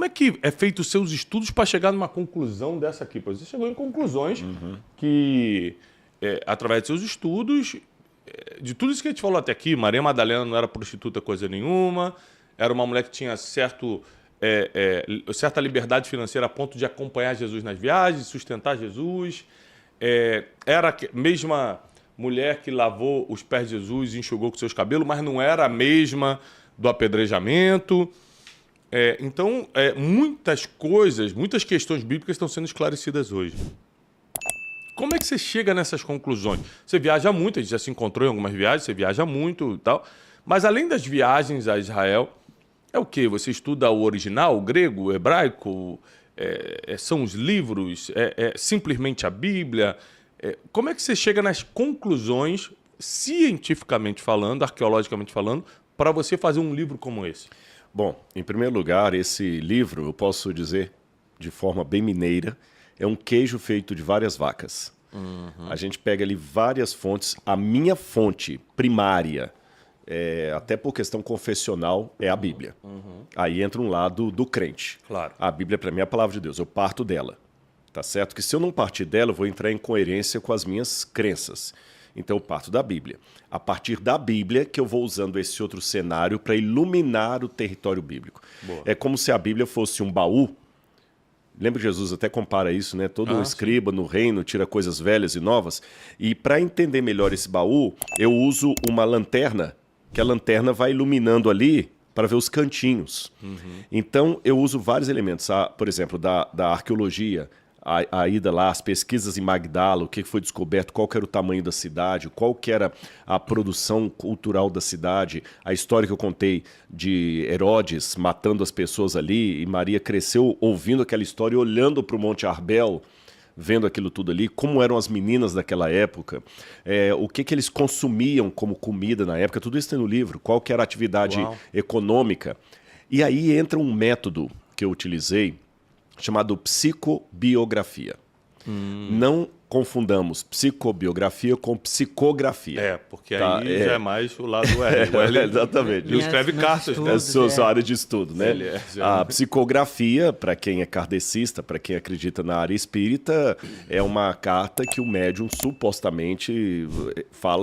como é que é feito os seus estudos para chegar numa conclusão dessa aqui? Pois você chegou em conclusões que, através de seus estudos, de tudo isso que a gente falou até aqui, Maria Madalena não era prostituta coisa nenhuma, era uma mulher que tinha certa liberdade financeira a ponto de acompanhar Jesus nas viagens, sustentar Jesus. Era a mesma mulher que lavou os pés de Jesus e enxugou com seus cabelos, mas não era a mesma do apedrejamento. Então, muitas coisas, muitas questões bíblicas estão sendo esclarecidas hoje. Como é que você chega nessas conclusões? Você viaja muito, a gente já se encontrou em algumas viagens, você viaja muito e tal, mas além das viagens a Israel, é o quê? Você estuda o original, o grego, o hebraico? São os livros? Simplesmente a Bíblia? Como é que você chega nas conclusões, cientificamente falando, arqueologicamente falando, para você fazer um livro como esse? Bom, em primeiro lugar, esse livro, eu posso dizer de forma bem mineira, é um queijo feito de várias vacas. A gente pega ali várias fontes. A minha fonte primária, até por questão confessional, é a Bíblia. Aí entra um lado do crente. Claro. A Bíblia, para mim, é a palavra de Deus. Eu parto dela. Tá certo? Que se eu não partir dela, eu vou entrar em coerência com as minhas crenças. Então eu parto da Bíblia. A partir da Bíblia que eu vou usando esse outro cenário para iluminar o território bíblico. Boa. É como se a Bíblia fosse um baú. Lembra que Jesus até compara isso, né? Todo um escriba no reino tira coisas velhas e novas. E para entender melhor esse baú, eu uso uma lanterna, que a lanterna vai iluminando ali para ver os cantinhos. Então eu uso vários elementos, por exemplo, da arqueologia, a ida lá, as pesquisas em Magdala, o que foi descoberto, qual que era o tamanho da cidade, qual que era a produção cultural da cidade, a história que eu contei de Herodes matando as pessoas ali, e Maria cresceu ouvindo aquela história e olhando para o Monte Arbel, vendo aquilo tudo ali, como eram as meninas daquela época, o que eles consumiam como comida na época, tudo isso tem no livro, qual que era a atividade econômica. E aí entra um método que eu utilizei, chamado psicobiografia. Não confundamos psicobiografia com psicografia. Porque aí já é mais o lado do R. Exatamente. Ele escreve cartas. É sua área de estudo, né? A psicografia, para quem é kardecista, para quem acredita na área espírita, é uma carta que o médium supostamente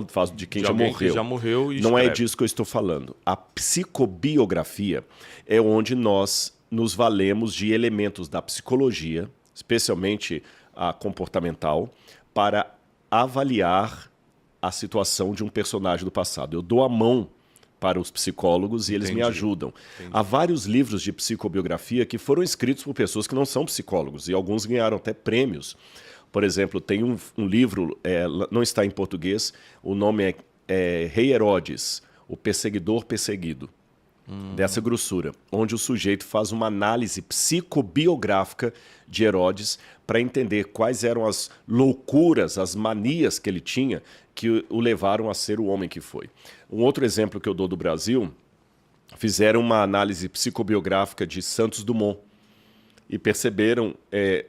faz de quem já morreu. Que já morreu e não escreve. É disso que eu estou falando. A psicobiografia é onde nós nos valemos de elementos da psicologia, especialmente a comportamental, para avaliar a situação de um personagem do passado. Eu dou a mão para os psicólogos e eles me ajudam. Há vários livros de psicobiografia que foram escritos por pessoas que não são psicólogos, e alguns ganharam até prêmios. Por exemplo, tem um livro, não está em português, o nome é Rei Herodes, o perseguidor perseguido. Dessa grossura, onde o sujeito faz uma análise psicobiográfica de Herodes para entender quais eram as loucuras, as manias que ele tinha que o levaram a ser o homem que foi. Um outro exemplo que eu dou do Brasil, fizeram uma análise psicobiográfica de Santos Dumont e perceberam,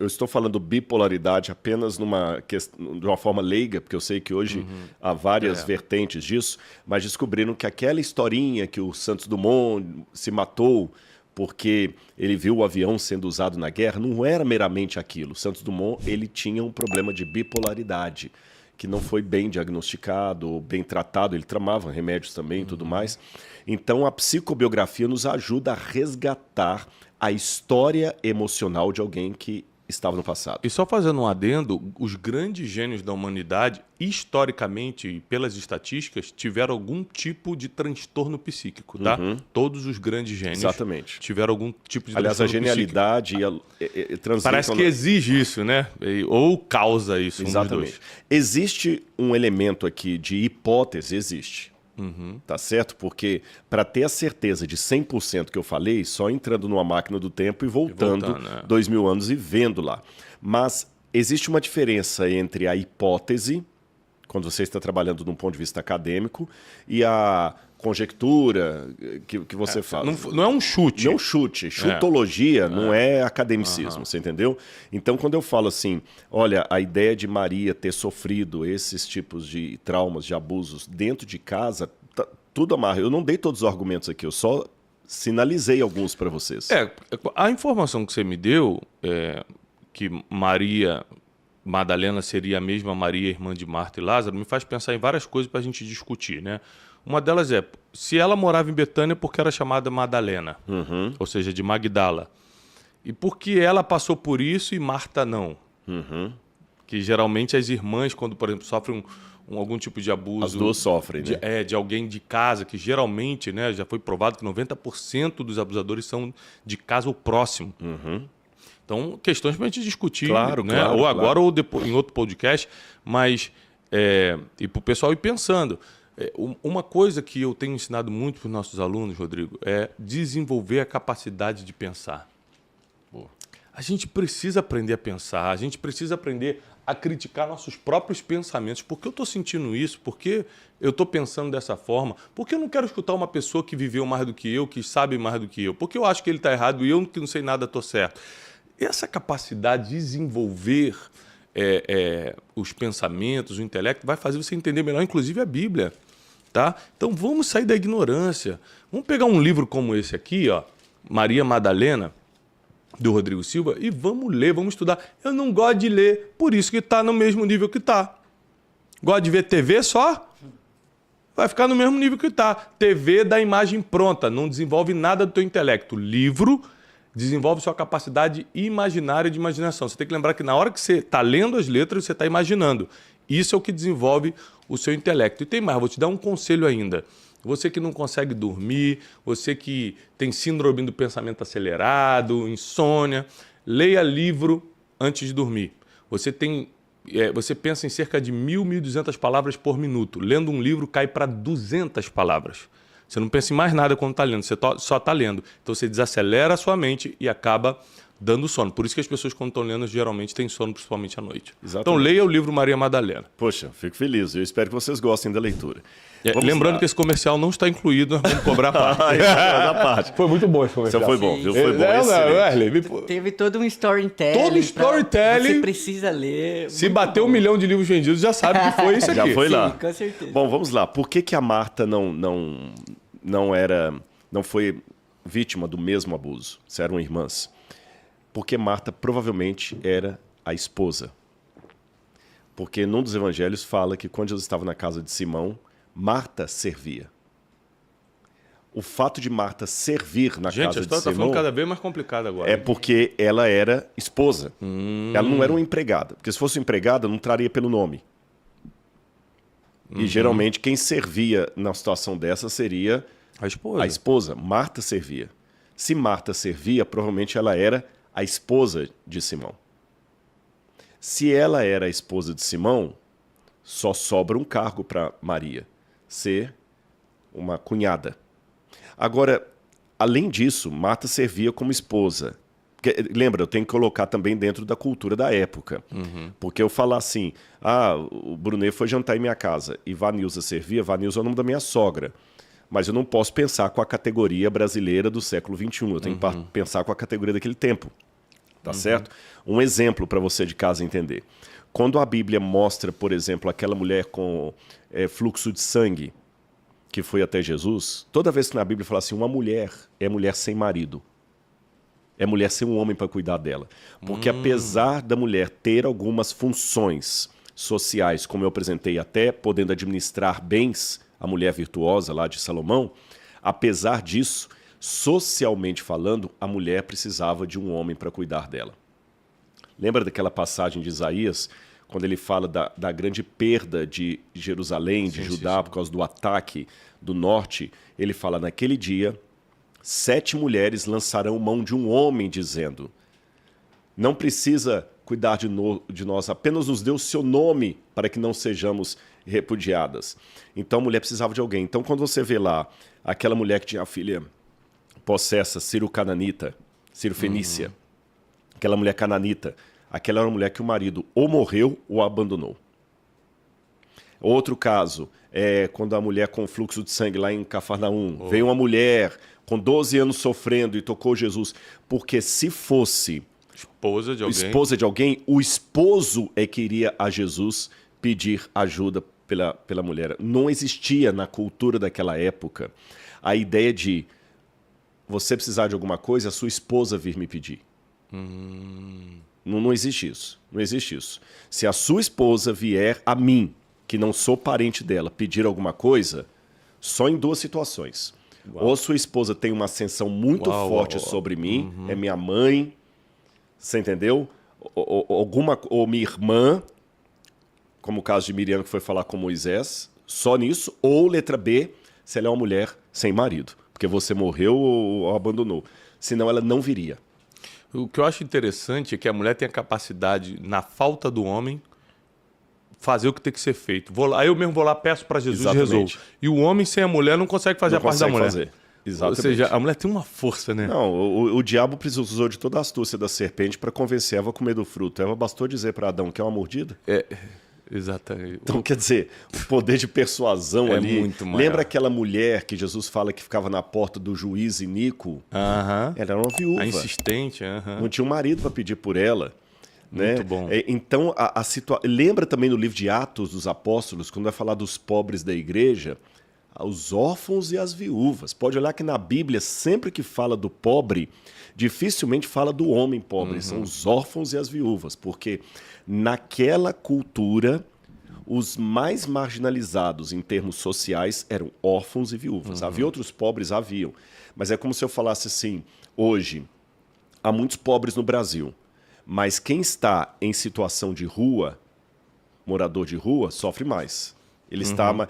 eu estou falando bipolaridade apenas de uma forma leiga, porque eu sei que hoje há várias vertentes disso, mas descobriram que aquela historinha que o Santos Dumont se matou porque ele viu o avião sendo usado na guerra, não era meramente aquilo. Santos Dumont, ele tinha um problema de bipolaridade, que não foi bem diagnosticado, bem tratado, ele tramava remédios também e tudo mais. Então a psicobiografia nos ajuda a resgatar a história emocional de alguém que estava no passado. E só fazendo um adendo, os grandes gênios da humanidade, historicamente e pelas estatísticas, tiveram algum tipo de transtorno psíquico, tá? Todos os grandes gênios tiveram algum tipo de Aliás, transtorno psíquico. Aliás, a genialidade parece que exige isso, né? Ou causa isso. Exatamente. Existe um elemento aqui de hipótese, existe. Tá certo? Porque para ter a certeza de 100% que eu falei, só entrando numa máquina do tempo e voltando 2000 anos e vendo lá. Mas existe uma diferença entre a hipótese, quando você está trabalhando de um ponto de vista acadêmico, e a conjectura que você faz. Não é um chute. Não é um chute. Chutologia não é academicismo, você entendeu? Então, quando eu falo assim, olha, a ideia de Maria ter sofrido esses tipos de traumas, de abusos dentro de casa, tudo amarra. Eu não dei todos os argumentos aqui, eu só sinalizei alguns para vocês. A informação que você me deu, que Maria Madalena seria a mesma Maria, irmã de Marta e Lázaro, me faz pensar em várias coisas para a gente discutir, né? Uma delas é, se ela morava em Betânia, por que era chamada Madalena? Ou seja, de Magdala. E por que ela passou por isso e Marta não? Que geralmente as irmãs, quando, por exemplo, sofrem algum tipo de abuso... As duas sofrem, né? De alguém de casa, que geralmente, né, já foi provado que 90% dos abusadores são de casa ou próximo. Então, questões para a gente discutir, claro, né? Claro, ou agora claro. ou depois, em outro podcast, mas e para o pessoal ir pensando. Uma coisa que eu tenho ensinado muito para os nossos alunos, Rodrigo, é desenvolver a capacidade de pensar. A gente precisa aprender a pensar, a gente precisa aprender a criticar nossos próprios pensamentos. Por que eu estou sentindo isso? Por que eu estou pensando dessa forma? Por que eu não quero escutar uma pessoa que viveu mais do que eu, que sabe mais do que eu? Por que eu acho que ele está errado e eu que não sei nada estou certo? Essa capacidade de desenvolver os pensamentos, o intelecto, vai fazer você entender melhor, inclusive, a Bíblia. Tá? Então vamos sair da ignorância. Vamos pegar um livro como esse aqui, ó, Maria Madalena, do Rodrigo Silva, e vamos ler, vamos estudar. Eu não gosto de ler, por isso que está no mesmo nível que está. Gosta de ver TV só? Vai ficar no mesmo nível que está. TV dá imagem pronta, não desenvolve nada do teu intelecto. Livro desenvolve sua capacidade imaginária de imaginação. Você tem que lembrar que na hora que você está lendo as letras, você está imaginando. Isso é o que desenvolve o seu intelecto. E tem mais, vou te dar um conselho ainda. Você que não consegue dormir, você que tem síndrome do pensamento acelerado, insônia, leia livro antes de dormir. Você pensa em cerca de 1.200 palavras por minuto. Lendo um livro cai para 200 palavras. Você não pensa em mais nada quando está lendo, você só está lendo. Então você desacelera a sua mente e acaba dando sono. Por isso que as pessoas, quando estão lendo, geralmente têm sono, principalmente à noite. Exatamente. Então leia o livro Maria Madalena. Poxa, fico feliz. Eu espero que vocês gostem da leitura. Lembrando que esse comercial não está incluído, nós vamos cobrar a parte. Foi muito bom esse comercial. Isso foi bom, viu? Foi bom, Teve todo um storytelling. Todo storytelling. Você precisa ler. Se bater 1 milhão de livros vendidos, já sabe que foi isso aqui. Já foi lá. Sim, com certeza. Bom, vamos lá. Por que a Marta não foi vítima do mesmo abuso? Se eram irmãs. Porque Marta provavelmente era a esposa. Porque num dos evangelhos fala que quando Jesus estava na casa de Simão, Marta servia. O fato de Marta servir na casa de Simão... Gente, a história está ficando cada vez mais complicada agora. É porque ela era esposa. Ela não era uma empregada. Porque se fosse uma empregada, não traria pelo nome. E geralmente quem servia na situação dessa seria a esposa. Marta servia. Se Marta servia, provavelmente ela era a esposa de Simão. Se ela era a esposa de Simão, só sobra um cargo para Maria, ser uma cunhada. Agora, além disso, Marta servia como esposa. Porque, lembra, eu tenho que colocar também dentro da cultura da época. Porque eu falar assim, o Brunet foi jantar em minha casa e Vanilza servia, Vanilza é o nome da minha sogra. Mas eu não posso pensar com a categoria brasileira do século XXI. Eu tenho que pensar com a categoria daquele tempo. Tá certo? Um exemplo para você de casa entender. Quando a Bíblia mostra, por exemplo, aquela mulher com fluxo de sangue que foi até Jesus, toda vez que na Bíblia fala assim, uma mulher é mulher sem marido. É mulher sem um homem para cuidar dela. Porque apesar da mulher ter algumas funções sociais, como eu apresentei até, podendo administrar bens, a mulher virtuosa lá de Salomão, apesar disso, socialmente falando, a mulher precisava de um homem para cuidar dela. Lembra daquela passagem de Isaías, quando ele fala da grande perda de Jerusalém, de Judá, por causa do ataque do norte? Ele fala, naquele dia, 7 mulheres lançarão mão de um homem, dizendo, não precisa cuidar de nós, apenas nos dê o seu nome para que não sejamos repudiadas. Então a mulher precisava de alguém. Então quando você vê lá aquela mulher que tinha a filha possessa, Ciro-Cananita, Ciro-Fenícia, aquela mulher cananita, aquela era uma mulher que o marido ou morreu ou abandonou. Outro caso é quando a mulher com fluxo de sangue lá em Cafarnaum, veio uma mulher com 12 anos sofrendo e tocou Jesus, porque se fosse esposa de alguém, o esposo é que iria a Jesus pedir ajuda pela mulher. Não existia na cultura daquela época a ideia de você precisar de alguma coisa, a sua esposa vir me pedir. Não existe isso. Não existe isso. Se a sua esposa vier a mim, que não sou parente dela, pedir alguma coisa, só em 2 situações. Ou sua esposa tem uma ascensão muito forte sobre mim, é minha mãe, você entendeu? Ou minha irmã, como o caso de Miriam que foi falar com Moisés, só nisso. Ou letra B, se ela é uma mulher sem marido, porque você morreu ou abandonou. Senão ela não viria. O que eu acho interessante é que a mulher tem a capacidade, na falta do homem, fazer o que tem que ser feito. Aí eu mesmo vou lá, peço para Jesus e resolvo. E o homem sem a mulher não consegue fazer a parte da mulher. Fazer. Exatamente. Ou seja, a mulher tem uma força, né? Não, o diabo precisou de toda a astúcia da serpente para convencer Eva a comer do fruto. Eva bastou dizer para Adão que é uma mordida. Exatamente. Então, quer dizer, o poder de persuasão ali. Muito maior. Lembra aquela mulher que Jesus fala que ficava na porta do juiz Inico? Ela era uma viúva. A insistente. Não tinha um marido para pedir por ela. Muito né? bom. Então, lembra também no livro de Atos dos Apóstolos, quando vai falar dos pobres da igreja, os órfãos e as viúvas. Pode olhar que na Bíblia, sempre que fala do pobre, dificilmente fala do homem pobre. São os órfãos e as viúvas, porque naquela cultura, os mais marginalizados em termos sociais eram órfãos e viúvas. Havia outros pobres? Haviam. Mas é como se eu falasse assim, hoje, há muitos pobres no Brasil, mas quem está em situação de rua, morador de rua, sofre mais. Ele está,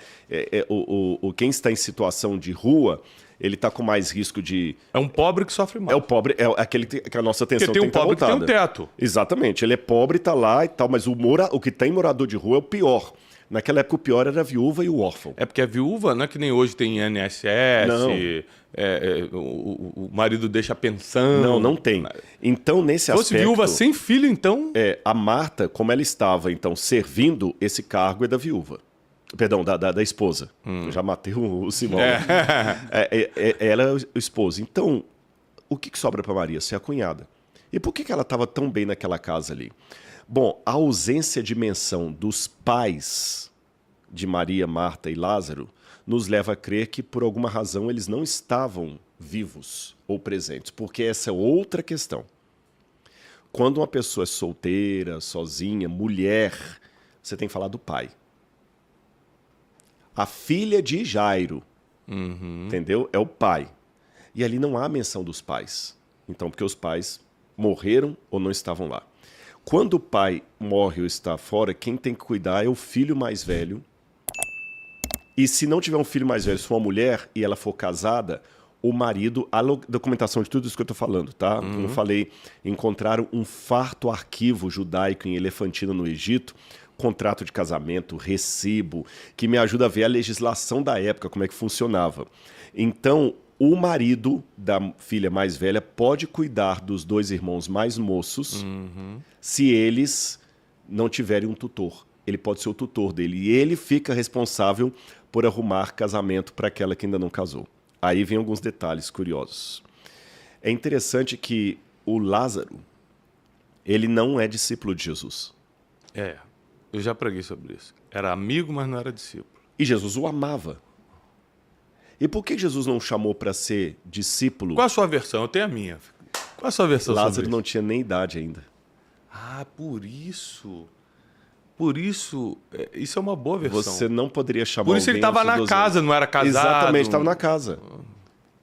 quem está em situação de rua, ele está com mais risco de... É um pobre que sofre mais. É o pobre, é aquele que a nossa atenção Porque tem um que estar pobre que voltada. tem um teto. Exatamente, ele é pobre, está lá e tal, mas o que tem morador de rua é o pior. Naquela época o pior era a viúva e o órfão. É porque a viúva não é que nem hoje tem INSS, Não. O marido deixa pensando. Não tem. Então, nesse aspecto... Se fosse viúva sem filho, então... A Marta, como ela estava, então, servindo, esse cargo é da viúva. Perdão, da esposa. Eu já matei o Simão. Ela é o esposo. Então, o que sobra para Maria? Ser a cunhada. E por que ela estava tão bem naquela casa ali? Bom, a ausência de menção dos pais de Maria, Marta e Lázaro nos leva a crer que, por alguma razão, eles não estavam vivos ou presentes, porque essa é outra questão. Quando uma pessoa é solteira, sozinha, mulher, você tem que falar do pai. A filha de Jairo, entendeu? É o pai. E ali não há menção dos pais. Então, porque os pais morreram ou não estavam lá. Quando o pai morre ou está fora, quem tem que cuidar é o filho mais velho. E se não tiver um filho mais velho, se for uma mulher e ela for casada, o marido, a documentação de tudo isso que eu estou falando, tá? Como eu falei, encontraram um farto arquivo judaico em Elefantina, no Egito, contrato de casamento, recibo, que me ajuda a ver a legislação da época, como é que funcionava. Então, o marido da filha mais velha pode cuidar dos 2 irmãos mais moços se eles não tiverem um tutor. Ele pode ser o tutor dele. E ele fica responsável por arrumar casamento para aquela que ainda não casou. Aí vem alguns detalhes curiosos. É interessante que o Lázaro, ele não é discípulo de Jesus. Eu já preguei sobre isso. Era amigo, mas não era discípulo. E Jesus o amava. E por que Jesus não o chamou para ser discípulo? Qual a sua versão? Eu tenho a minha. Qual a sua versão sobre Lázaro isso? não tinha nem idade ainda. Por isso. Por isso, isso é uma boa versão. Você não poderia chamar Por isso ele alguém estava aos na 12 casa, anos. não era casado. Exatamente, estava na casa.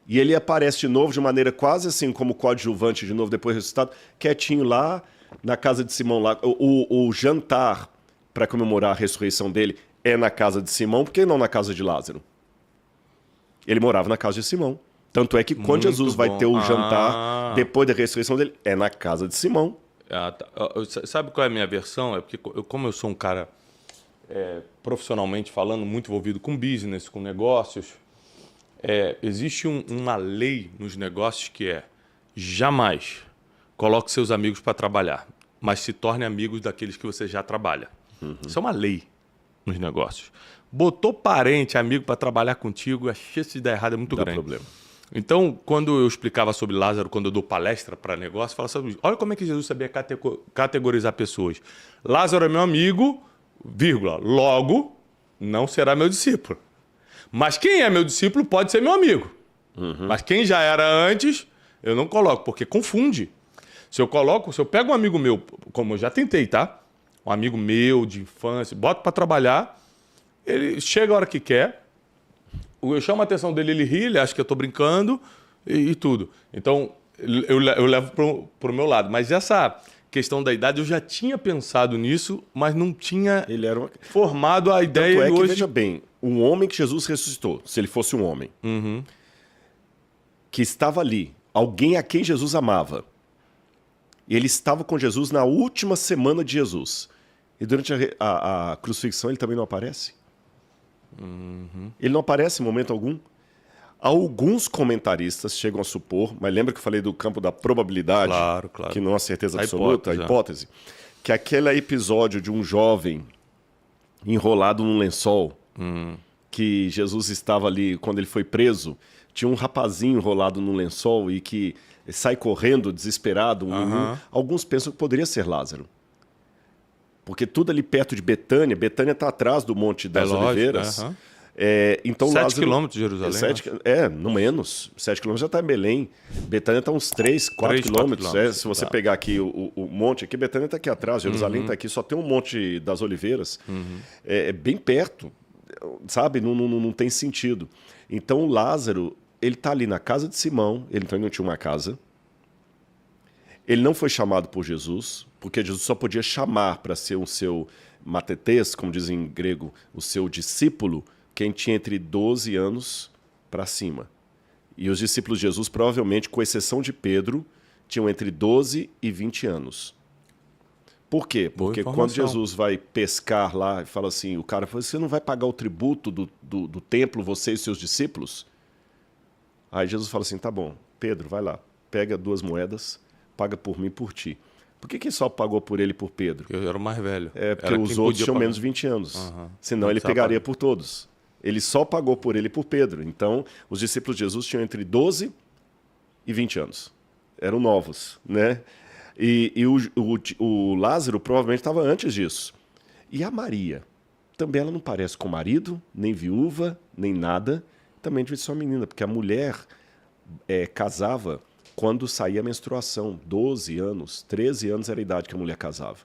E ele aparece de novo de maneira quase assim como coadjuvante de novo, depois ressuscitado, quietinho lá na casa de Simão. Lá. O jantar para comemorar a ressurreição dele é na casa de Simão, por que não na casa de Lázaro? Ele morava na casa de Simão. Tanto é que quando Jesus vai ter o jantar, depois da ressurreição dele, é na casa de Simão. Sabe qual é a minha versão? É porque como eu sou um cara profissionalmente falando, muito envolvido com business, com negócios, existe uma lei nos negócios que é jamais coloque seus amigos para trabalhar, mas se torne amigos daqueles que você já trabalha. Isso é uma lei nos negócios. Botou parente, amigo para trabalhar contigo, a chance de dar errado é muito grande. Dá problema. Então, quando eu explicava sobre Lázaro, quando eu dou palestra para negócio, eu falava sobre isso. Olha como é que Jesus sabia categorizar pessoas. Lázaro é meu amigo, vírgula, logo não será meu discípulo. Mas quem é meu discípulo pode ser meu amigo. Mas quem já era antes, eu não coloco, porque confunde. Se eu pego um amigo meu, como eu já tentei, tá? Um amigo meu de infância, boto pra trabalhar, ele chega a hora que quer, eu chamo a atenção dele, ele ri, ele acha que eu tô brincando e tudo. Então, eu levo pro meu lado. Mas essa questão da idade, eu já tinha pensado nisso, mas não tinha formado a ideia. Tanto é que, hoje... veja bem, um homem que Jesus ressuscitou, se ele fosse um homem, que estava ali, alguém a quem Jesus amava, e ele estava com Jesus na última semana de Jesus, e durante a crucifixão ele também não aparece? Ele não aparece em momento algum? Alguns comentaristas chegam a supor, mas lembra que eu falei do campo da probabilidade, claro. que não há certeza absoluta, a hipótese, que aquele episódio de um jovem enrolado num lençol, que Jesus estava ali, quando ele foi preso, tinha um rapazinho enrolado num lençol e que sai correndo, desesperado. Alguns pensam que poderia ser Lázaro. Porque tudo ali perto de Betânia está atrás do Monte das Oliveiras. Então 7 quilômetros de Jerusalém. No menos. 7 quilômetros já está em Belém. Betânia está uns 3, 4 quilômetros. Se você pegar aqui o monte, aqui Betânia está aqui atrás, Jerusalém está aqui, só tem um Monte das Oliveiras. É bem perto, sabe? Não tem sentido. Então o Lázaro, ele está ali na casa de Simão, ele então não tinha uma casa. Ele não foi chamado por Jesus, porque Jesus só podia chamar para ser o seu matetes, como dizem em grego, o seu discípulo, quem tinha entre 12 anos para cima. E os discípulos de Jesus, provavelmente, com exceção de Pedro, tinham entre 12 e 20 anos. Por quê? Porque quando Jesus vai pescar lá e fala assim, o cara fala, você não vai pagar o tributo do templo, você e seus discípulos? Aí Jesus fala assim, tá bom, Pedro, vai lá, pega 2 moedas, paga por mim e por ti. Por que só pagou por ele e por Pedro? Eu era o mais velho. Porque os outros tinham menos de 20 anos. Senão ele pegaria por todos. Ele só pagou por ele e por Pedro. Então, os discípulos de Jesus tinham entre 12 e 20 anos. Eram novos, né? E o Lázaro provavelmente estava antes disso. E a Maria? Também ela não parece com marido, nem viúva, nem nada. Também devia ser uma menina, porque a mulher casava quando saía a menstruação. 12 anos, 13 anos era a idade que a mulher casava.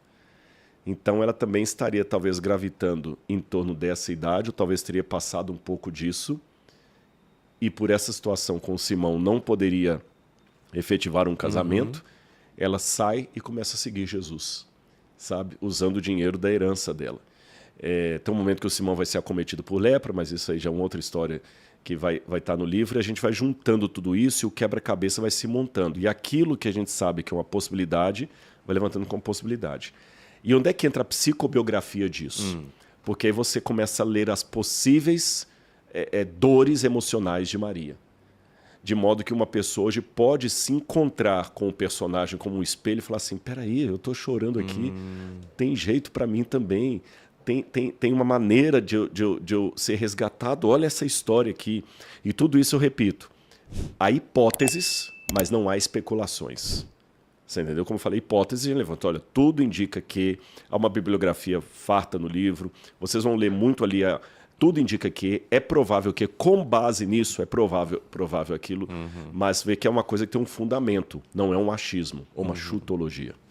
Então ela também estaria talvez gravitando em torno dessa idade, ou talvez teria passado um pouco disso, e por essa situação com Simão não poderia efetivar um casamento, ela sai e começa a seguir Jesus, sabe? Usando o dinheiro da herança dela. Tem um momento que o Simão vai ser acometido por lepra, mas isso aí já é uma outra história que vai estar no livro, e a gente vai juntando tudo isso e o quebra-cabeça vai se montando. E aquilo que a gente sabe que é uma possibilidade, vai levantando como possibilidade. E onde é que entra a psicobiografia disso? Porque aí você começa a ler as possíveis dores emocionais de Maria. De modo que uma pessoa hoje pode se encontrar com o personagem como um espelho e falar assim, peraí, eu estou chorando aqui, tem jeito para mim também, tem uma maneira de eu ser resgatado, olha essa história aqui. E tudo isso eu repito, há hipóteses, mas não há especulações. Você entendeu? Como eu falei, hipótese, levanta. Olha, tudo indica que há uma bibliografia farta no livro. Vocês vão ler muito ali. Tudo indica que é provável que, com base nisso, é provável aquilo. Mas vê que é uma coisa que tem um fundamento. Não é um achismo ou uma chutologia.